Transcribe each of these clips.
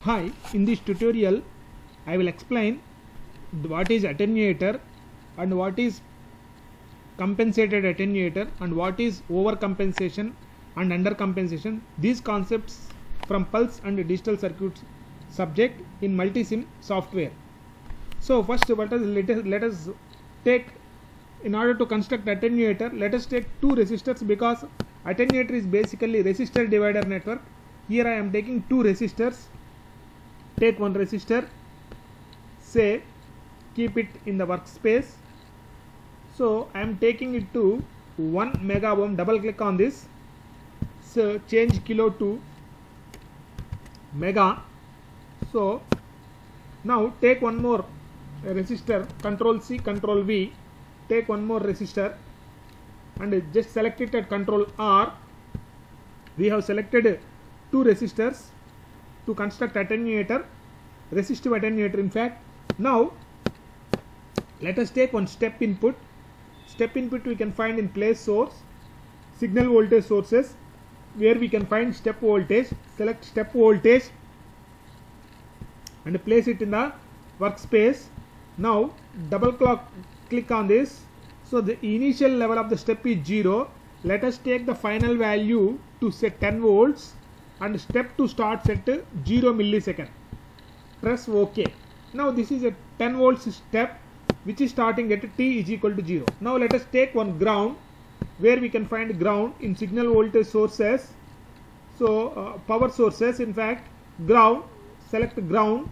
Hi, in this tutorial I will explain what is attenuator and what is compensated attenuator and what is overcompensation and undercompensation. These concepts from pulse and digital circuits subject in multisim software. So first let us take, in order to construct attenuator, let us take two resistors, because attenuator is basically resistor divider network. Here I am taking two resistors. Take one resistor, say keep it in the workspace. So I am taking it to 1 mega ohm. Double click on this, so change kilo to mega. So now take one more resistor, control C, control V, take one more resistor and just select it at control R. We have selected two resistors to construct attenuator, resistive attenuator in fact. Now let us take one step input. Step input we can find in place source, signal voltage sources, where we can find step voltage. Select step voltage and place it in the workspace. Now double click on this. So the initial level of the step is 0. Let us take the final value to say 10 volts and step to start set 0 millisecond. Press OK. Now this is a 10 volts step which is starting at t is equal to 0. Now let us take one ground, where we can find ground in signal voltage sources. So power sources, in fact ground, select ground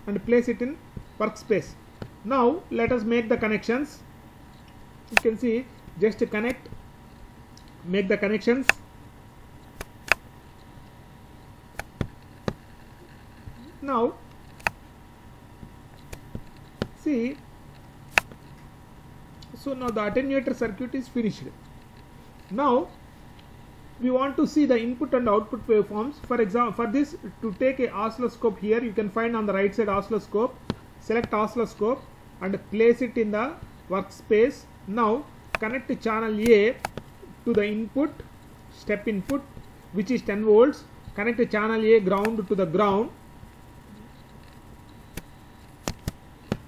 and place it in workspace. Now let us make the connections. You can see, just connect, make the connections. Now see, so now the attenuator circuit is finished. Now we want to see the input and output waveforms. For example, for this, to take a oscilloscope, here you can find on the right side oscilloscope. Select oscilloscope and place it in the workspace. Now connect channel A to the input, step input, which is 10 volts. Connect channel A ground to the ground.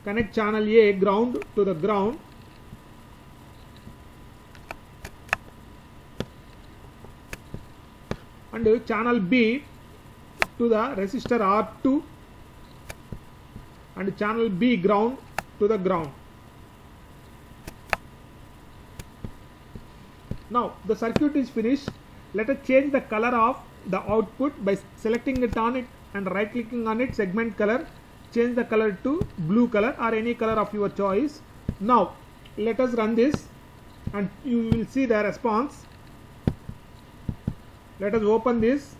Connect channel A ground to the ground. And channel B to the resistor R2 and channel B ground to the ground. Now the circuit is finished. Let us change the color of the output by selecting it on it and right clicking on it, segment color. Change the color to blue color or any color of your choice. Now let us run this and you will see the response. Let us open this.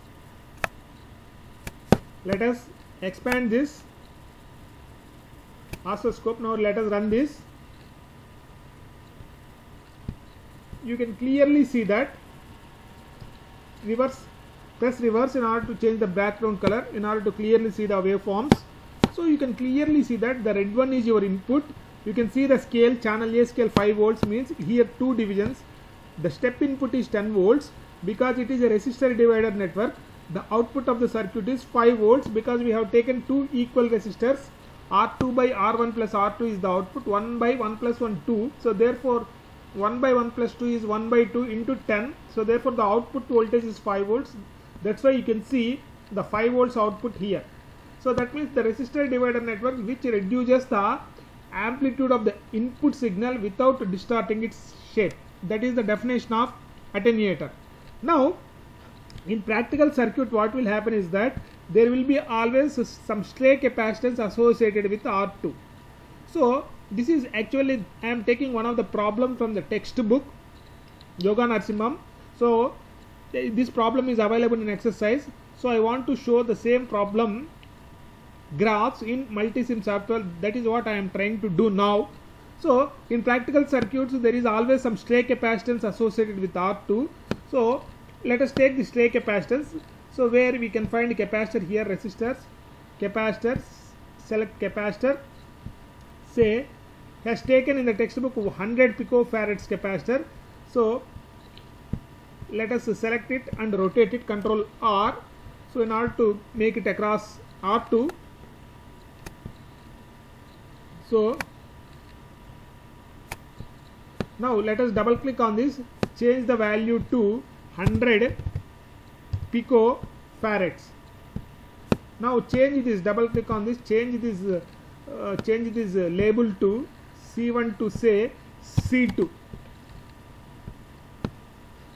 Let us expand this oscilloscope. Now let us run this. You can clearly see that reverse, press reverse in order to change the background color, in order to clearly see the waveforms. So you can clearly see that the red one is your input. You can see the scale, channel A scale 5 volts, means here two divisions. The step input is 10 volts because it is a resistor divider network. The output of the circuit is 5 volts because we have taken two equal resistors. R2 by R1 plus R2 is the output. 1 by 1 plus 1, 2. So therefore 1 by 1 plus 2 is 1 by 2 into 10. So therefore the output voltage is 5 volts. That's why you can see the 5 volts output here. So that means the resistor divider network which reduces the amplitude of the input signal without distorting its shape. That is the definition of attenuator. Now in practical circuit, what will happen is that there will be always some stray capacitance associated with R2. So this is actually, I am taking one of the problem from the textbook Yoga Narasimham. So this problem is available in exercise. So I want to show the same problem graphs in multisim software. That is what I am trying to do now. So in practical circuits, there is always some stray capacitance associated with R2. So let us take the stray capacitance. So where we can find capacitor here, resistors, capacitors, select capacitor. Say has taken in the textbook 100 picofarads capacitor. So let us select it and rotate it, control R. So in order to make it across R2, so now let us double click on this, change the value to 100 picofarads. Now change this, double click on this, change this label to C1 to say C2.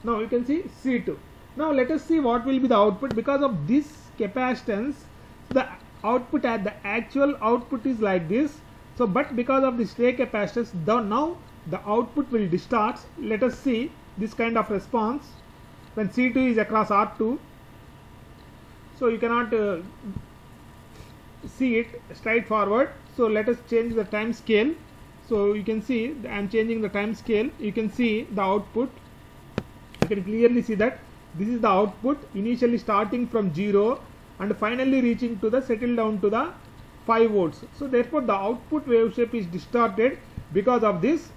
Now you can see C2. Now let us see what will be the output. Because of this capacitance, the output at the actual output is like this. So but because of this stray capacitance, now the output will distort. Let us see this kind of response when C2 is across R2. So you cannot see it straightforward. So let us change the time scale. So you can see I am changing the time scale. You can see the output. You can clearly see that this is the output, initially starting from 0 and finally reaching to the settle down to the 5 volts. So therefore the output wave shape is distorted because of this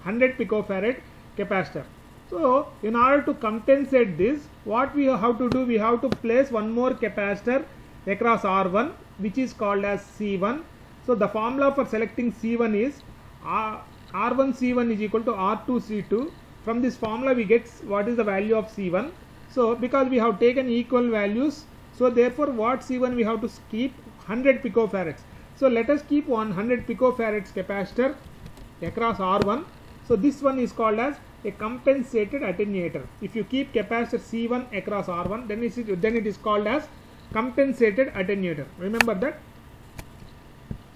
100 picofarad capacitor. So in order to compensate this, what we have to do, we have to place one more capacitor across R1, which is called as C1. So the formula for selecting C1 is R1 C1 is equal to R2 C2. From this formula we get what is the value of C1. So because we have taken equal values, so therefore what C1 we have to keep 100 picofarads. So let us keep 100 picofarads capacitor across R1. So this one is called as a compensated attenuator. If you keep capacitor C1 across R1, then it is called as compensated attenuator. Remember that.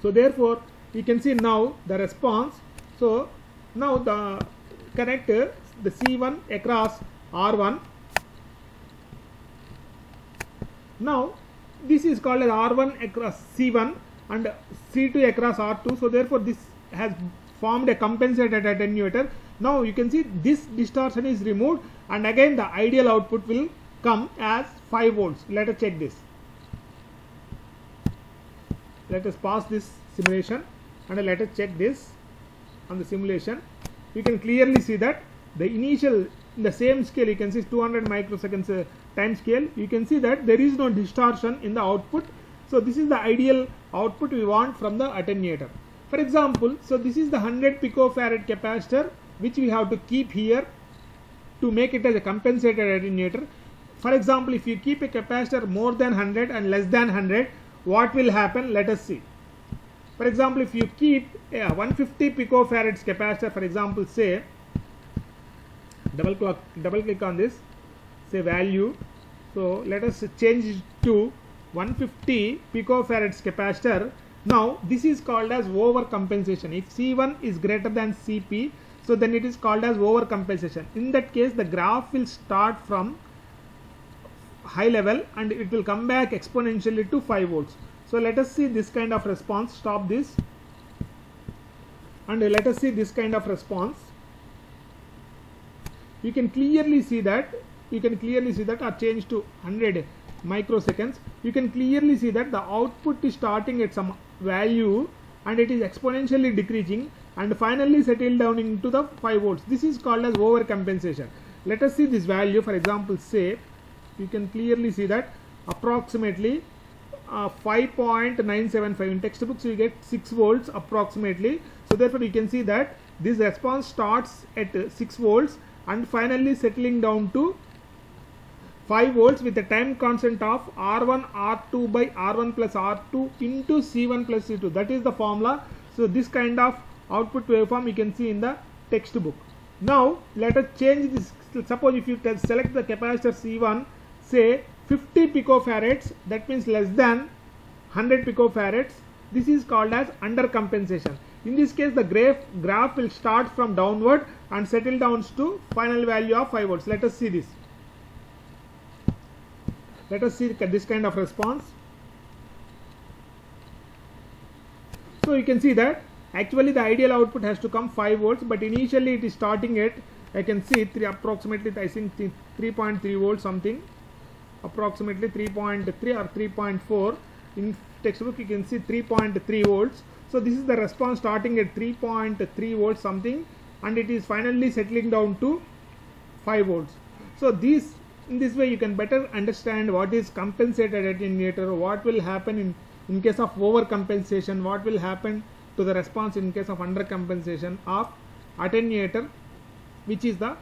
So therefore you can see now the response. So now the connect the C1 across R1. Now this is called as R1 across C1 and C2 across R2. So therefore this has formed a compensated attenuator. Now you can see this distortion is removed and again the ideal output will come as 5 volts. Let us check this. Let us pause this simulation and let us check this on the simulation. You can clearly see that the initial, in the same scale, you can see 200 microseconds time scale. You can see that there is no distortion in the output. So this is the ideal output we want from the attenuator. For example, so this is the 100 picofarad capacitor which we have to keep here to make it as a compensated attenuator. For example, if you keep a capacitor more than 100 and less than 100, what will happen? Let us see. For example, if you keep a 150 picofarads capacitor, for example, say double click on this, say value. So let us change it to 150 picofarads capacitor. Now this is called as overcompensation. If C1 is greater than Cp, so then it is called as overcompensation. In that case, the graph will start from high level and it will come back exponentially to 5 volts. So let us see this kind of response. Stop this and let us see this kind of response. You can clearly see that or change to 100 microseconds. You can clearly see that the output is starting at some value and it is exponentially decreasing and finally settle down into the 5 volts. This is called as overcompensation. Let us see this value. For example, say you can clearly see that approximately 5.975 in textbooks you get 6 volts approximately. So therefore you can see that this response starts at 6 volts and finally settling down to 5 volts with a time constant of R1 R2 by R1 plus R2 into C1 plus C2. That is the formula. So this kind of output waveform you can see in the textbook. Now let us change this. Suppose if you select the capacitor C1, say 50 picofarads, that means less than 100 picofarads. This is called as undercompensation. In this case, the graph will start from downward and settle down to final value of 5 volts. Let us see this. Let us see this kind of response. So you can see that actually the ideal output has to come 5 volts, but initially it is starting at, I can see approximately I think 3.3 volts something, approximately 3.3 or 3.4. In textbook you can see 3.3 volts. So this is the response starting at 3.3 volts something and it is finally settling down to 5 volts. So this In this way you can better understand what is compensated attenuator, what will happen in case of overcompensation, what will happen to the response in case of undercompensation of attenuator, which is the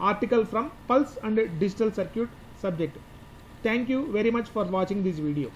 article from Pulse and Digital Circuit subject. Thank you very much for watching this video.